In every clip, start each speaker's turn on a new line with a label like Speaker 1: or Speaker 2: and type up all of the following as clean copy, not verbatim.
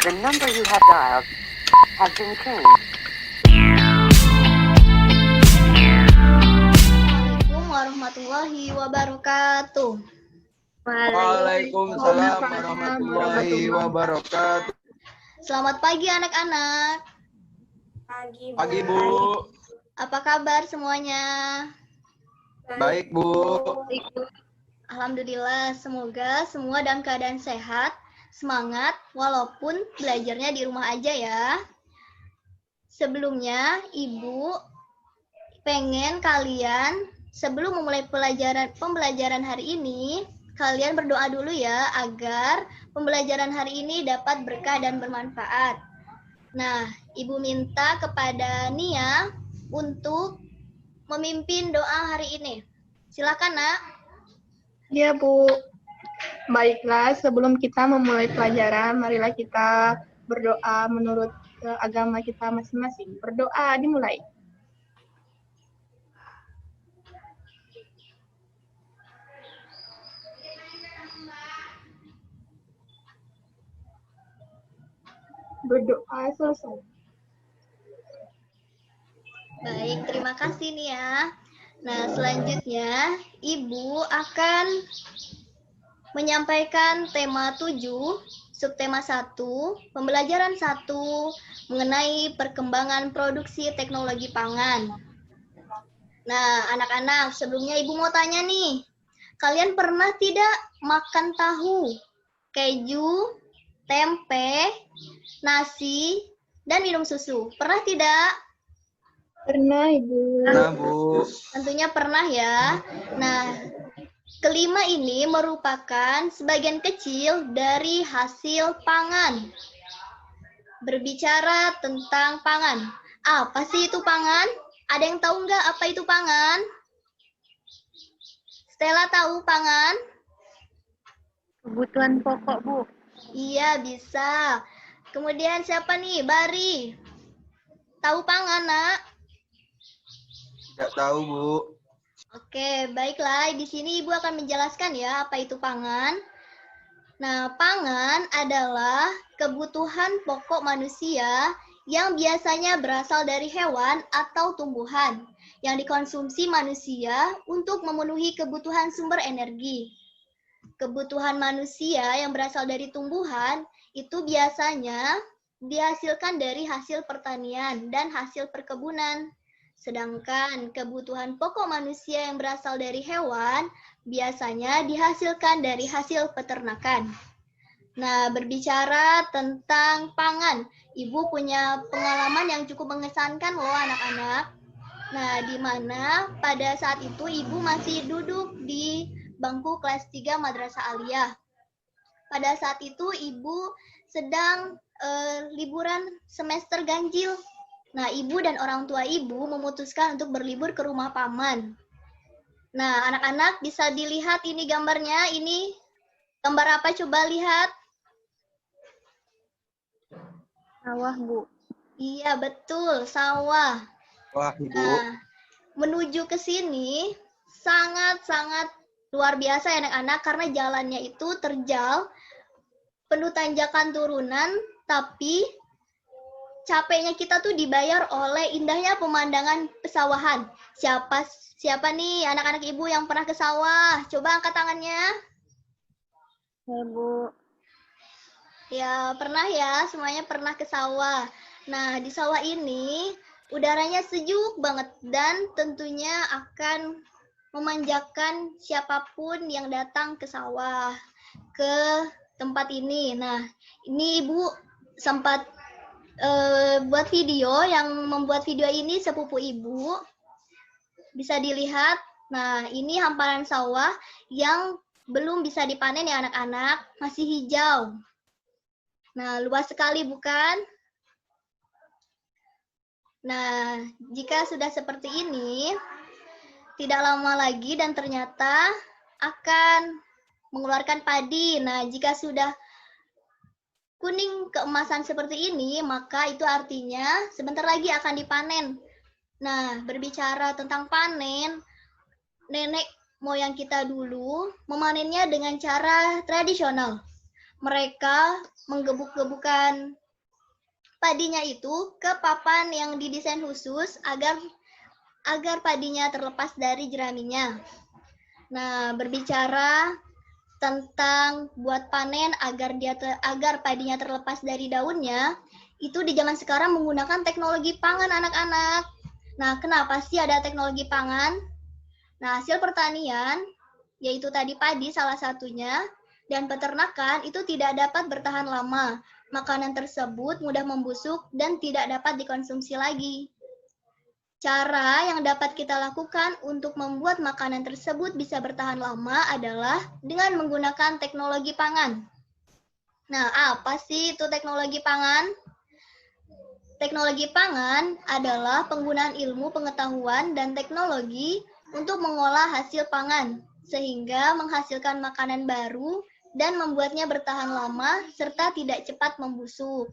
Speaker 1: The number you have dialed has been changed.
Speaker 2: Assalamualaikum warahmatullahi wabarakatuh.
Speaker 3: Waalaikumsalam warahmatullahi wabarakatuh.
Speaker 2: Selamat pagi anak-anak.
Speaker 3: Pagi Bu.
Speaker 2: Apa kabar semuanya?
Speaker 3: Baik Bu.
Speaker 2: Alhamdulillah, semoga semua dalam keadaan sehat, semangat, walaupun belajarnya di rumah aja ya. Sebelumnya, Ibu pengen kalian sebelum memulai pembelajaran hari ini, kalian berdoa dulu ya agar pembelajaran hari ini dapat berkah dan bermanfaat. Nah, Ibu minta kepada Nia untuk memimpin doa hari ini. Silakan, Nak.
Speaker 4: Ya, Bu. Baiklah, sebelum kita memulai pelajaran, marilah kita berdoa menurut agama kita masing-masing. Berdoa dimulai. Berdoa selesai.
Speaker 2: Baik, terima kasih Nia. Nah, selanjutnya Ibu akan menyampaikan tema 7, subtema 1, pembelajaran 1 mengenai perkembangan produksi teknologi pangan. Nah, anak-anak, sebelumnya Ibu mau tanya nih, kalian pernah tidak makan tahu, keju, tempe, nasi, dan minum susu? Pernah tidak?
Speaker 4: Pernah, Ibu.
Speaker 3: Nah Bu.
Speaker 2: Tentunya pernah ya. Nah, kelima ini merupakan sebagian kecil dari hasil pangan. Berbicara tentang pangan. Apa sih itu pangan? Ada yang tahu nggak apa itu pangan? Stella tahu pangan?
Speaker 5: Kebutuhan pokok, Bu.
Speaker 2: Iya, bisa. Kemudian siapa nih? Bari. Tahu pangan, Nak?
Speaker 3: Tidak tahu Bu.
Speaker 2: Oke, baiklah. Di sini Ibu akan menjelaskan ya apa itu pangan. Nah, pangan adalah kebutuhan pokok manusia yang biasanya berasal dari hewan atau tumbuhan yang dikonsumsi manusia untuk memenuhi kebutuhan sumber energi. Kebutuhan manusia yang berasal dari tumbuhan itu biasanya dihasilkan dari hasil pertanian dan hasil perkebunan. Sedangkan kebutuhan pokok manusia yang berasal dari hewan biasanya dihasilkan dari hasil peternakan. Nah, berbicara tentang pangan, Ibu punya pengalaman yang cukup mengesankan loh anak-anak. Nah, di mana pada saat itu Ibu masih duduk di bangku kelas 3 Madrasah Aliyah. Pada saat itu Ibu sedang liburan semester ganjil. Nah, Ibu dan orang tua Ibu memutuskan untuk berlibur ke rumah paman. Nah, anak-anak bisa dilihat ini gambarnya. Ini gambar apa? Coba lihat.
Speaker 5: Sawah, Bu.
Speaker 2: Iya, betul, sawah.
Speaker 3: Wah Ibu.
Speaker 2: Nah, menuju ke sini sangat-sangat luar biasa ya anak-anak karena jalannya itu terjal, penuh tanjakan turunan, tapi capeknya kita tuh dibayar oleh indahnya pemandangan pesawahan. Siapa nih anak-anak Ibu yang pernah ke sawah? Coba angkat tangannya.
Speaker 5: Ya, Bu.
Speaker 2: Ya, pernah ya, semuanya pernah ke sawah. Nah, di sawah ini udaranya sejuk banget dan tentunya akan memanjakan siapapun yang datang ke sawah, ke tempat ini. Nah, ini Ibu sempat buat video, yang membuat video ini sepupu Ibu. Bisa dilihat. Nah, ini hamparan sawah yang belum bisa dipanen ya anak-anak, masih hijau. Nah, luas sekali bukan? Nah, jika sudah seperti ini, tidak lama lagi dan ternyata akan mengeluarkan padi. Nah, jika sudah kuning keemasan seperti ini, maka itu artinya sebentar lagi akan dipanen. Nah, berbicara tentang panen, nenek moyang kita dulu memanennya dengan cara tradisional. mereka menggebuk-gebukan padinya itu ke papan yang didesain khusus agar padinya terlepas dari jeraminya. Nah, berbicara tentang buat panen agar padinya terlepas dari daunnya, itu di zaman sekarang menggunakan teknologi pangan anak-anak. Nah, kenapa sih ada teknologi pangan? Nah, hasil pertanian, yaitu tadi padi salah satunya, dan peternakan itu tidak dapat bertahan lama. Makanan tersebut mudah membusuk dan tidak dapat dikonsumsi lagi. Cara yang dapat kita lakukan untuk membuat makanan tersebut bisa bertahan lama adalah dengan menggunakan teknologi pangan. Nah, apa sih itu teknologi pangan? Teknologi pangan adalah penggunaan ilmu pengetahuan dan teknologi untuk mengolah hasil pangan, sehingga menghasilkan makanan baru dan membuatnya bertahan lama serta tidak cepat membusuk.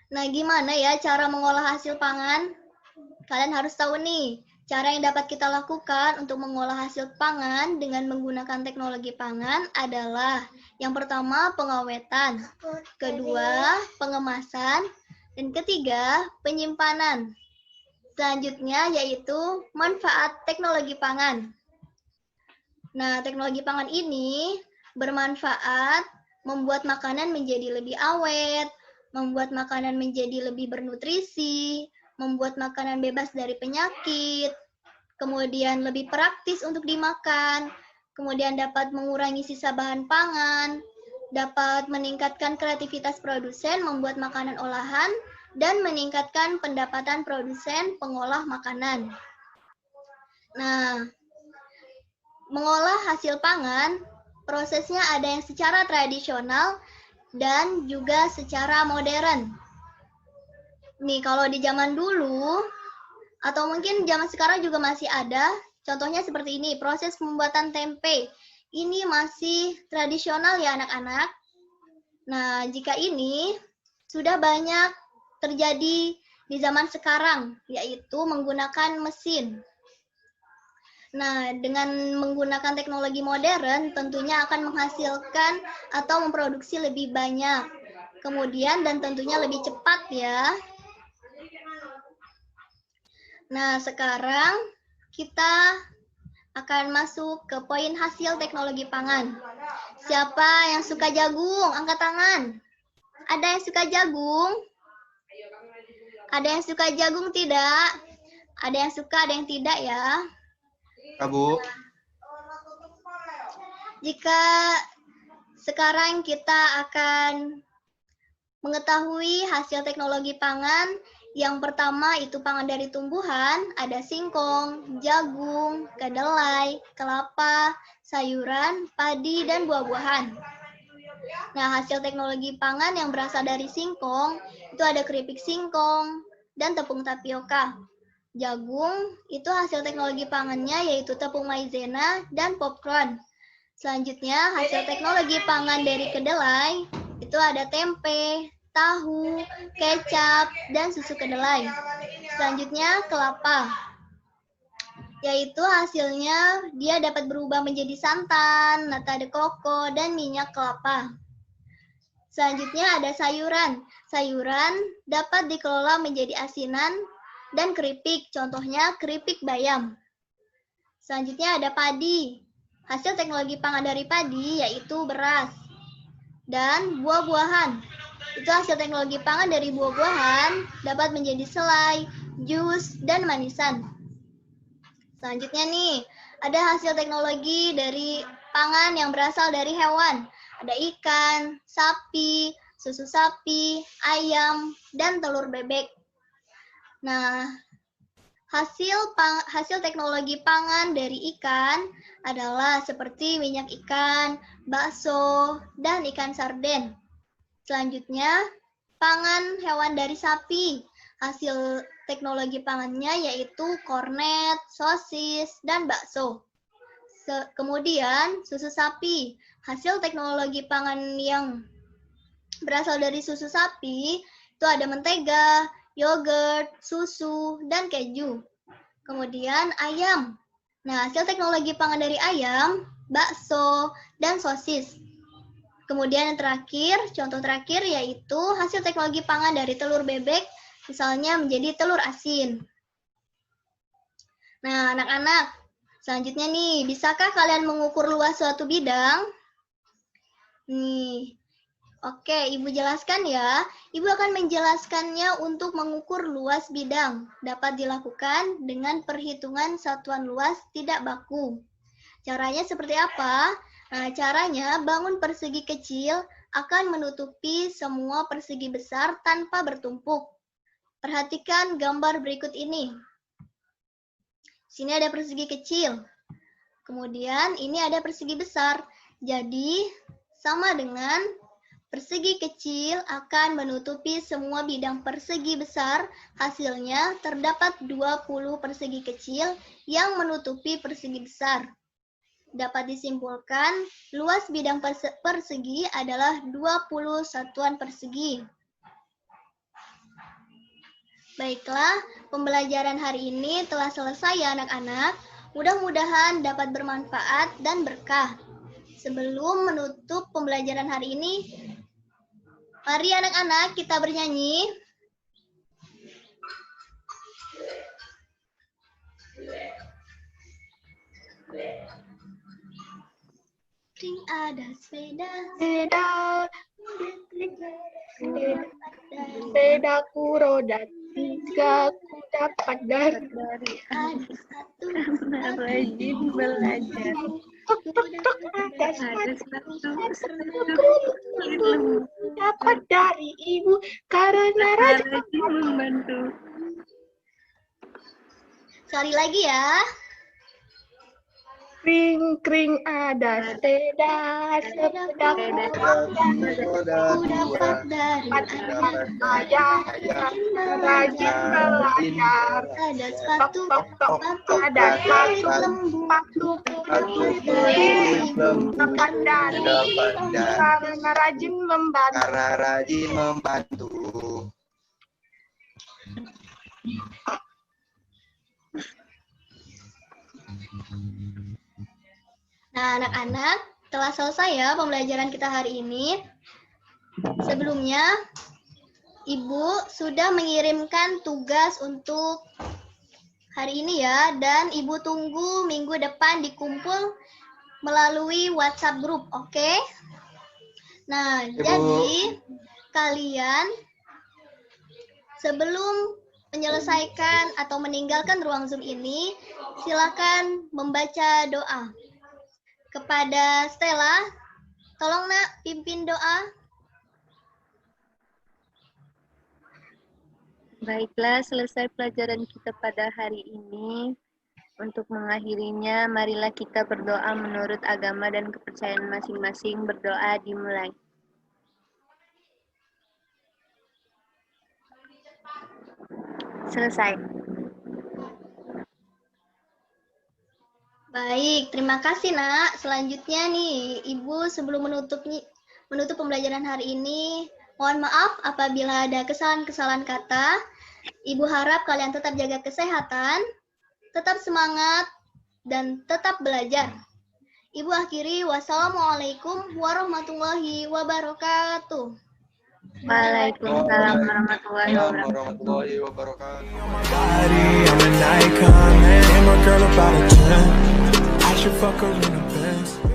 Speaker 2: Nah, gimana ya cara mengolah hasil pangan? Kalian harus tahu nih, cara yang dapat kita lakukan untuk mengolah hasil pangan dengan menggunakan teknologi pangan adalah yang pertama pengawetan, kedua pengemasan, dan ketiga penyimpanan. Selanjutnya yaitu manfaat teknologi pangan. Nah, teknologi pangan ini bermanfaat membuat makanan menjadi lebih awet, membuat makanan menjadi lebih bernutrisi, membuat makanan bebas dari penyakit, kemudian lebih praktis untuk dimakan, kemudian dapat mengurangi sisa bahan pangan, dapat meningkatkan kreativitas produsen membuat makanan olahan, dan meningkatkan pendapatan produsen pengolah makanan. Nah, mengolah hasil pangan, prosesnya ada yang secara tradisional dan juga secara modern. Nih, kalau di zaman dulu, atau mungkin zaman sekarang juga masih ada, contohnya seperti ini, proses pembuatan tempe. Ini masih tradisional ya anak-anak. Nah, jika ini sudah banyak terjadi di zaman sekarang, yaitu menggunakan mesin. Nah, dengan menggunakan teknologi modern, tentunya akan menghasilkan atau memproduksi lebih banyak. Kemudian dan tentunya lebih cepat ya. Nah, sekarang kita akan masuk ke poin hasil teknologi pangan. Siapa yang suka jagung? Angkat tangan. Ada yang suka jagung? Ada yang suka jagung tidak? Ada yang suka, ada yang tidak ya?
Speaker 3: Bu.
Speaker 2: Jika sekarang kita akan mengetahui hasil teknologi pangan, yang pertama itu pangan dari tumbuhan, ada singkong, jagung, kedelai, kelapa, sayuran, padi, dan buah-buahan. Nah, hasil teknologi pangan yang berasal dari singkong, itu ada keripik singkong dan tepung tapioka. Jagung itu hasil teknologi pangannya yaitu tepung maizena dan popcorn. Selanjutnya hasil teknologi pangan dari kedelai itu ada tempe, tahu, kecap, dan susu kedelai. Selanjutnya kelapa, yaitu hasilnya dia dapat berubah menjadi santan, nata de coco, dan minyak kelapa. Selanjutnya ada sayuran. Sayuran dapat dikelola menjadi asinan dan keripik, contohnya keripik bayam. Selanjutnya ada padi. Hasil teknologi pangan dari padi yaitu beras. Dan buah-buahan. Itu hasil teknologi pangan dari buah-buahan dapat menjadi selai, jus, dan manisan. Selanjutnya nih, ada hasil teknologi dari pangan yang berasal dari hewan. Ada ikan, sapi, susu sapi, ayam, dan telur bebek. Nah, hasil teknologi pangan dari ikan adalah seperti minyak ikan, bakso, dan ikan sarden. Selanjutnya, pangan hewan dari sapi. Hasil teknologi pangannya yaitu kornet, sosis, dan bakso. Kemudian, susu sapi. Hasil teknologi pangan yang berasal dari susu sapi itu ada mentega, yogurt, susu, dan keju. Kemudian ayam. Nah, hasil teknologi pangan dari ayam, bakso, dan sosis. Kemudian yang terakhir, contoh terakhir yaitu hasil teknologi pangan dari telur bebek, misalnya menjadi telur asin. Nah, anak-anak, selanjutnya nih, bisakah kalian mengukur luas suatu bidang? Nih, oke, Ibu jelaskan ya. Ibu akan menjelaskannya untuk mengukur luas bidang. Dapat dilakukan dengan perhitungan satuan luas tidak baku. Caranya seperti apa? Nah, caranya bangun persegi kecil akan menutupi semua persegi besar tanpa bertumpuk. Perhatikan gambar berikut ini. Sini ada persegi kecil. Kemudian ini ada persegi besar. Jadi, sama dengan persegi kecil akan menutupi semua bidang persegi besar. Hasilnya terdapat 20 persegi kecil yang menutupi persegi besar. Dapat disimpulkan, luas bidang persegi adalah 20 satuan persegi. Baiklah, pembelajaran hari ini telah selesai ya anak-anak. Mudah-mudahan dapat bermanfaat dan berkah. Sebelum menutup pembelajaran hari ini, mari anak-anak kita bernyanyi. Ring ada sepeda,
Speaker 4: Sepedaku roda 3 ku dapat dari
Speaker 2: ada satu
Speaker 5: Rajin belajar.
Speaker 4: ada
Speaker 5: Ada
Speaker 4: satu
Speaker 5: satu
Speaker 4: dapat dari ibu karena rajin.
Speaker 5: rajin membantu.
Speaker 2: Sekali lagi ya.
Speaker 4: Kring kring ada sepeda, sepedaku
Speaker 3: Roda
Speaker 2: Ku dapat dari
Speaker 4: dapat ayah rajin belajar.
Speaker 2: ada sepatu
Speaker 4: Ada
Speaker 2: kulit
Speaker 4: satu
Speaker 2: lembu
Speaker 4: kulit dapat dari karena rajin membantu.
Speaker 3: Karena rajin membantu.
Speaker 2: Nah, anak-anak, telah selesai ya pembelajaran kita hari ini. Sebelumnya, Ibu sudah mengirimkan tugas untuk hari ini ya, dan Ibu tunggu minggu depan dikumpul melalui WhatsApp group, oke? Nah,
Speaker 3: Ibu.
Speaker 2: jadi kalian sebelum menyelesaikan atau meninggalkan ruang Zoom ini, silakan membaca doa. Kepada Stella, tolong nak pimpin doa.
Speaker 5: Baiklah, selesai pelajaran kita pada hari ini. Untuk mengakhirinya, marilah kita berdoa menurut agama dan kepercayaan masing-masing. Berdoa dimulai. Selesai.
Speaker 2: Baik, terima kasih nak. Selanjutnya nih, Ibu sebelum menutup pembelajaran hari ini, mohon maaf apabila ada kesalahan-kesalahan kata. Ibu harap kalian tetap jaga kesehatan, tetap semangat, dan tetap belajar. Ibu akhiri, wassalamualaikum warahmatullahi wabarakatuh.
Speaker 5: Waalaikumsalam warahmatullahi wabarakatuh.
Speaker 3: Warahmatullahi wabarakatuh.
Speaker 6: Body, I'm an icon, man. And my girl about a 10. I should fuck her in a Benz.